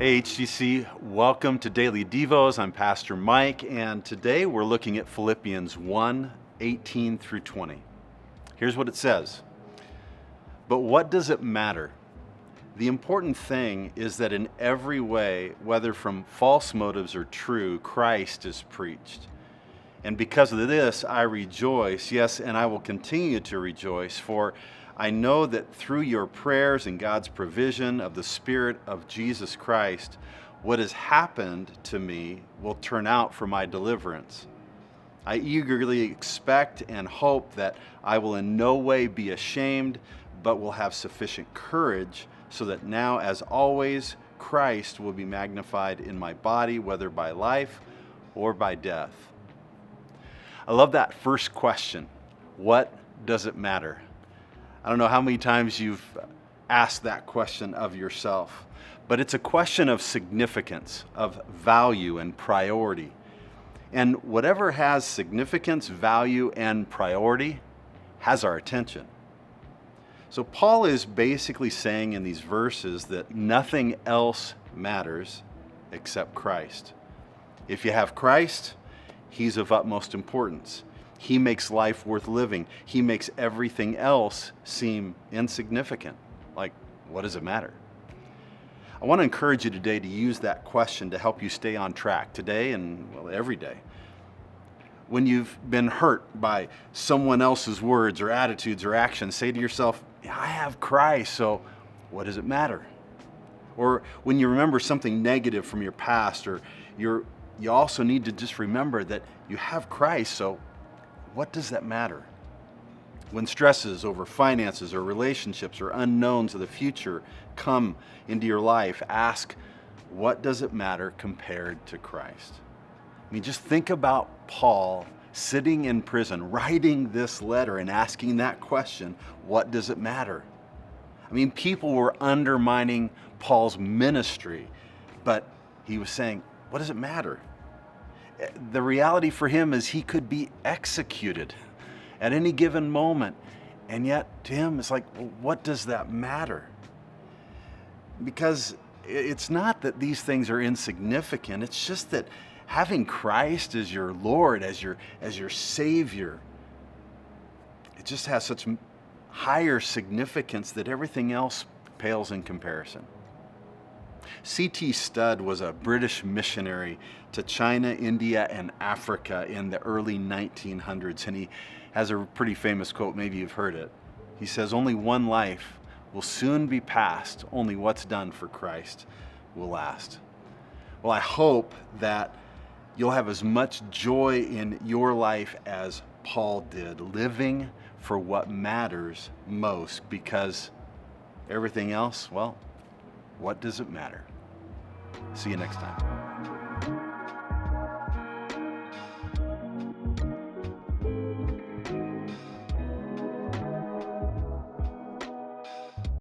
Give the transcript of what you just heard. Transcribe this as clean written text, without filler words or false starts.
Hey HGC, welcome to Daily Devos. I'm Pastor Mike, and today we're looking at Philippians 1:18 through 20. Here's what it says. But what does it matter? The important thing is that in every way, whether from false motives or true, Christ is preached. And because of this, I rejoice, yes, and I will continue to rejoice, for I know that through your prayers and God's provision of the Spirit of Jesus Christ, what has happened to me will turn out for my deliverance. I eagerly expect and hope that I will in no way be ashamed, but will have sufficient courage, so that now, as always, Christ will be magnified in my body, whether by life or by death. I love that first question. What does it matter? I don't know how many times you've asked that question of yourself, but it's a question of significance, of value and priority. And whatever has significance, value, and priority has our attention. So Paul is basically saying in these verses that nothing else matters except Christ. If you have Christ, He's of utmost importance. He makes life worth living. He makes everything else seem insignificant. Like, what does it matter? I want to encourage you today to use that question to help you stay on track today and every day. When you've been hurt by someone else's words or attitudes or actions, say to yourself, I have Christ, so what does it matter? Or when you remember something negative from your past, or you also need to just remember that you have Christ, so what does that matter? When stresses over finances or relationships or unknowns of the future come into your life, ask, what does it matter compared to Christ? I mean, just think about Paul sitting in prison, writing this letter and asking that question, what does it matter? I mean, people were undermining Paul's ministry, but he was saying, what does it matter? The reality for him is he could be executed at any given moment. And yet to him, it's like, well, what does that matter? Because it's not that these things are insignificant. It's just that having Christ as your Lord, as your Savior, it just has such higher significance that everything else pales in comparison. C.T. Studd was a British missionary to China, India, and Africa in the early 1900s, and he has a pretty famous quote, maybe you've heard it. He says, only one life will soon be passed, only what's done for Christ will last. Well, I hope that you'll have as much joy in your life as Paul did, living for what matters most, because everything else, well, what does it matter? See you next time.